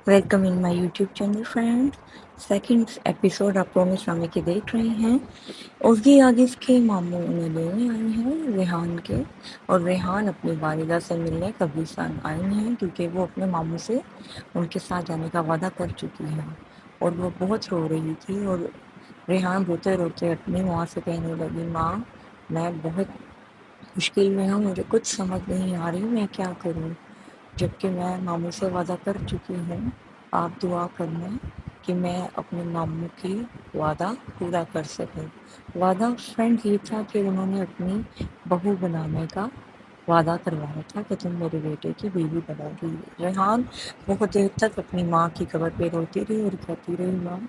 Welcome in my YouTube channel friends. Second episode आप promise नामे के देख रहे हैं। उसकी आगिस के मामू उन्हें लेने आए हैं रेहान के, और रेहान अपनी वालिदा से मिलने कब्रिस्तान आई हैं क्योंकि वो अपने मामू से उनके साथ जाने का वादा कर चुकी है। और वो बहुत रो रही थी और रेहान रोते रोते अपनी माँ से कहने लगी, माँ मैं बहुत मुश्किल में हूँ, मुझे कुछ समझ नहीं आ रही मैं क्या करूँ, जबकि मैं मामू से वादा कर चुकी हूँ। आप दुआ करना कि मैं अपने मामू की वादा पूरा कर सकूँ। वादा फ्रेंड ये था कि उन्होंने अपनी बहू बनाने का वादा करवाया था कि तुम मेरे बेटे की बीवी बनोगी। रेहान बहुत देर तक अपनी माँ की कब्र पे रोती रही और कहती रही, माँ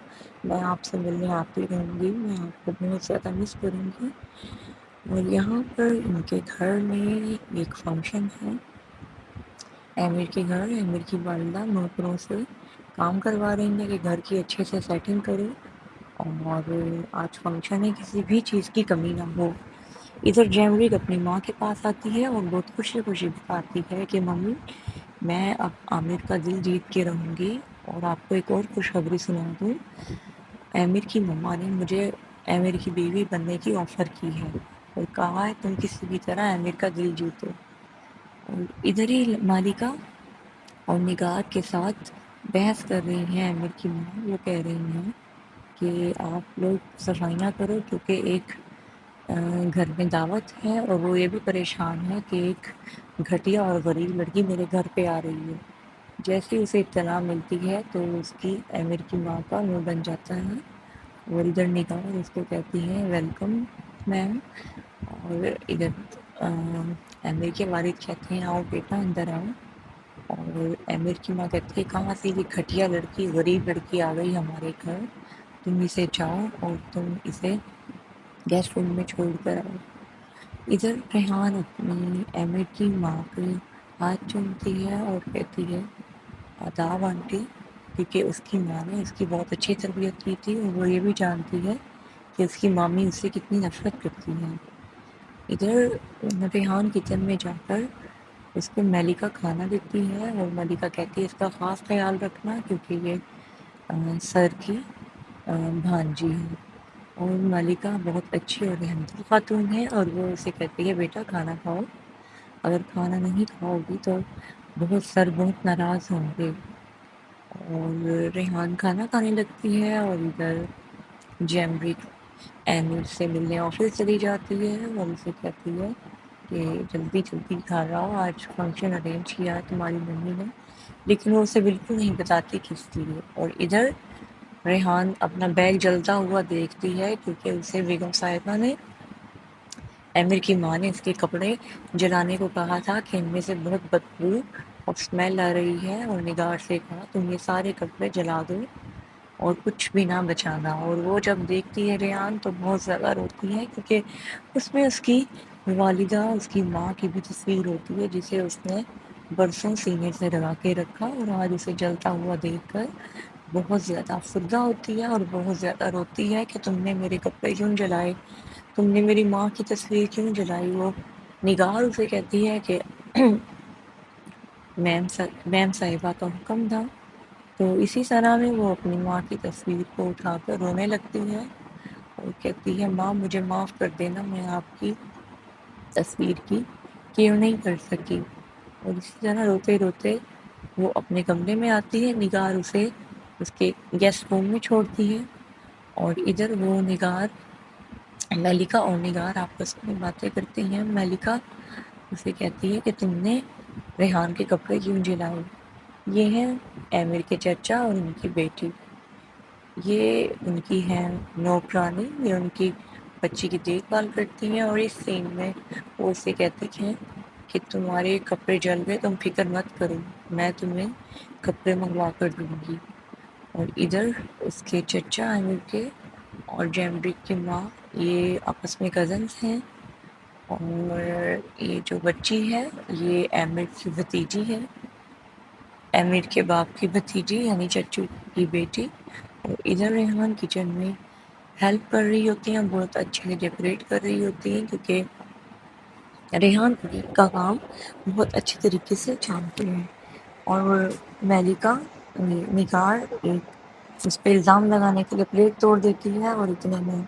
मैं आपसे मिलने आती रहूँगी, मैं आपको बहुत ज़्यादा मिस करूँगी। और यहाँ पर इनके घर में एक फंक्शन है। एमिर के घर एमिर की वालिदा नौकरों से काम करवा रही हैं कि घर की अच्छे से सेटिंग करो और आज फंक्शन है, किसी भी चीज़ की कमी ना हो। इधर जैमरिक अपनी माँ के पास आती है और बहुत खुशी खुशी बताती है कि मम्मी मैं अब आमिर का दिल जीत के रहूँगी। और आपको एक और खुशखबरी सुना दूँ, आमिर की मम्मा ने मुझे आमिर की बीवी बनने की ऑफ़र की है और कहा है तुम किसी भी तरह आमिर का दिल जीतो। और इधर ही मालिका और निगार के साथ बहस कर रही हैं आमिर की माँ। वो कह रही हैं कि आप लोग सफाइयाँ करो क्योंकि एक घर में दावत है, और वो ये भी परेशान है कि एक घटिया और गरीब लड़की मेरे घर पे आ रही है। जैसे ही उसे इत्तला मिलती है तो उसकी आमिर की माँ का मुंह बन जाता है और इधर निगार उसको कहती है वेलकम मैम। और इधर आमिर के वालिद कहते हैं आओ बेटा अंदर आओ। और आमिर की माँ कहती है कहाँ से ये घटिया लड़की गरीब लड़की आ गई हमारे घर, तुम इसे जाओ और तुम इसे गेस्ट रूम में छोड़ कर आओ। इधर रेहान अपनी आमिर की माँ के हाथ चूमती है और कहती है आदाब आंटी, क्योंकि उसकी माँ ने उसकी बहुत अच्छी तरबियत की थी और वो ये भी जानती है कि उसकी मामी उससे कितनी नफरत करती है। इधर रेहान किचन में जाकर उसको मलिका खाना देती है और मलिका कहती है इसका ख़ास ख्याल रखना क्योंकि ये सर की भांजी है। और मलिका बहुत अच्छी और रहमदिल खातून है और वो उसे कहती है बेटा खाना खाओ, अगर खाना नहीं खाओगी तो सर बहुत नाराज़ होंगे। और रेहान खाना खाने लगती है और इधर जैमरिक एमिर से मिलने ऑफिस चली जाती है और उसे कहती है कि जल्दी जल्दी घर आओ, आज फंक्शन अरेंज किया है तुम्हारी मम्मी ने। लेकिन वो उसे बिल्कुल नहीं बताती किस लिए। और इधर रेहान अपना बैग जलता हुआ देखती है क्योंकि उसे बेगम साहिबा ने आमिर की माँ ने इसके कपड़े जलाने को कहा था कि इनमें से बहुत बदबू और स्मेल आ रही है, और निगार से कहा तुम ये सारे कपड़े जला दो और कुछ भी ना बचाना। और वो जब देखती है रेहान तो बहुत ज़्यादा रोती है क्योंकि उसमें उसकी वालिदा उसकी माँ की भी तस्वीर होती है जिसे उसने बरसों सीने से लगा के रखा, और आज उसे जलता हुआ देखकर बहुत ज़्यादा अफसरदा होती है और बहुत ज़्यादा रोती है कि तुमने मेरे कपड़े क्यों जलाए, तुमने मेरी माँ की तस्वीर क्यों जलाई। वो निगार उसे कहती है कि मैम साहिबा का हुक्म था। तो इसी तरह में वो अपनी माँ की तस्वीर को उठाकर रोने लगती है और कहती है माँ मुझे माफ़ कर देना, मैं आपकी तस्वीर की केयर नहीं कर सकी। और इसी तरह रोते रोते वो अपने कमरे में आती है। निगार उसे उसके गेस्ट रूम में छोड़ती है और इधर वो निगार मलिका और निगार आपस में बातें करती हैं। मलिका उसे कहती है कि तुमने रेहान के कपड़े क्यों जलाए। ये हैं आमिर के चचा और उनकी बेटी, ये उनकी हैं नौकरानी, ये उनकी बच्ची की देखभाल करती हैं। और इस सीन में वो उसे कहती हैं कि तुम्हारे कपड़े जल गए, तुम फिक्र मत करो, मैं तुम्हें कपड़े मंगवा कर दूंगी। और इधर उसके चचा आमिर के और जैमरिक की माँ ये आपस में कज़न्स हैं। और ये जो बच्ची है ये आमिर की भतीजी है, आमिर के बाप की भतीजी यानी चच्चू की बेटी। और इधर रेहान किचन में हेल्प कर रही होती हैं, बहुत अच्छे से डेकोरेट कर रही होती हैं क्योंकि रेहान का काम बहुत अच्छे तरीके से जानती है। और मलिका نگار ایک اس پہ الزام لگانے کے لیے پلیٹ توڑ دیتی ہے، اور اتنے میں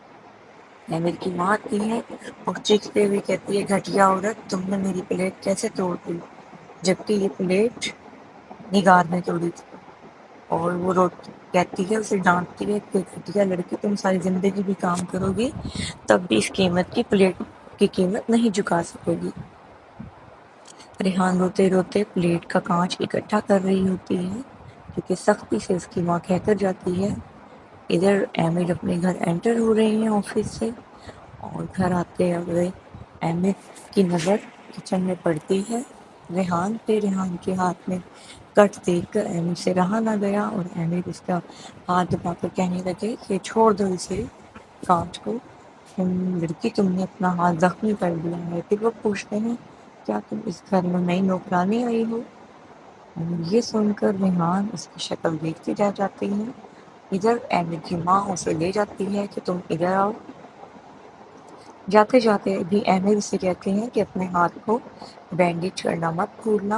عامر کی ماں آتی ہے اور چیختے ہوئے کہتی ہے گھٹیا عورت، تم نے میری پلیٹ کیسے توڑ دی، جبکہ یہ پلیٹ نگار نے توڑی تھی۔ اور وہ کہتی ہے، اسے ڈانٹتی ہے کہ گھٹیا لڑکی، تم ساری زندگی بھی کام کرو گی تب بھی اس قیمت کی پلیٹ کی قیمت نہیں جھکا سکو گی۔ ریحان روتے روتے پلیٹ کا کانچ اکٹھا کر رہی ہوتی ہے کیونکہ سختی سے اس کی ماں کہہ کر جاتی ہے۔ ادھر عامر اپنے گھر انٹر ہو رہے ہیں آفس سے، اور گھر آتے ہوئے عامر کی نظر کچن میں پڑتی ہے ریحان پہ۔ ریحان کے ہاتھ میں کٹ دیکھ کر عامر سے رہا نہ گیا، اور عامر اس کا ہاتھ دبا کر کہنے لگے کہ چھوڑ دو اسے، کانچ کو، لڑکی تم نے اپنا ہاتھ زخمی کر دیا ہے۔ پھر وہ پوچھتے ہیں کیا تم اس گھر میں نئی نوکرانی آئی ہو؟ اور یہ سن کر ریحان اس کی شکل دیکھتی رہ جاتی ہے۔ ادھر عامر کی ماں اسے لے جاتی ہے کہ تم ادھر آؤ۔ جاتے جاتے بھی عامر اسے کہتے ہیں کہ اپنے ہاتھ کو بینڈیج کرنا مت بھولنا،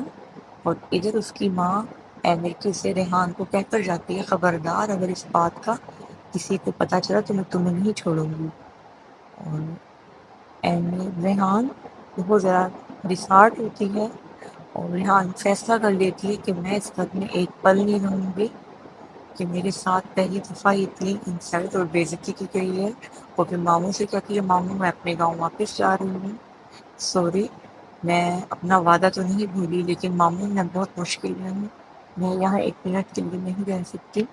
اور ادھر اس کی ماں عامر کی سے ریحان کو کہہ کر جاتی ہے خبردار اگر اس بات کا کسی کو پتہ چلا تو میں تمہیں نہیں چھوڑوں گی۔ اور ریحان بہت زیادہ ڈسہارٹ ہوتی ہے، اور ریحان فیصلہ کر لیتی ہے کہ میں اس گھر میں ایک پل نہیں رہوں گی، کہ میرے ساتھ پہلی دفعہ اتنی انسلٹ اور بےعزتی کی گئی ہے۔ اور پھر ماموں سے کہتی ہے ماموں میں اپنے گاؤں واپس جا رہی ہوں، سوری میں اپنا وعدہ تو نہیں بھولی، لیکن ماموں میں بہت مشکل میں ہوں، میں یہاں ایک منٹ کے لیے نہیں رہ سکتی۔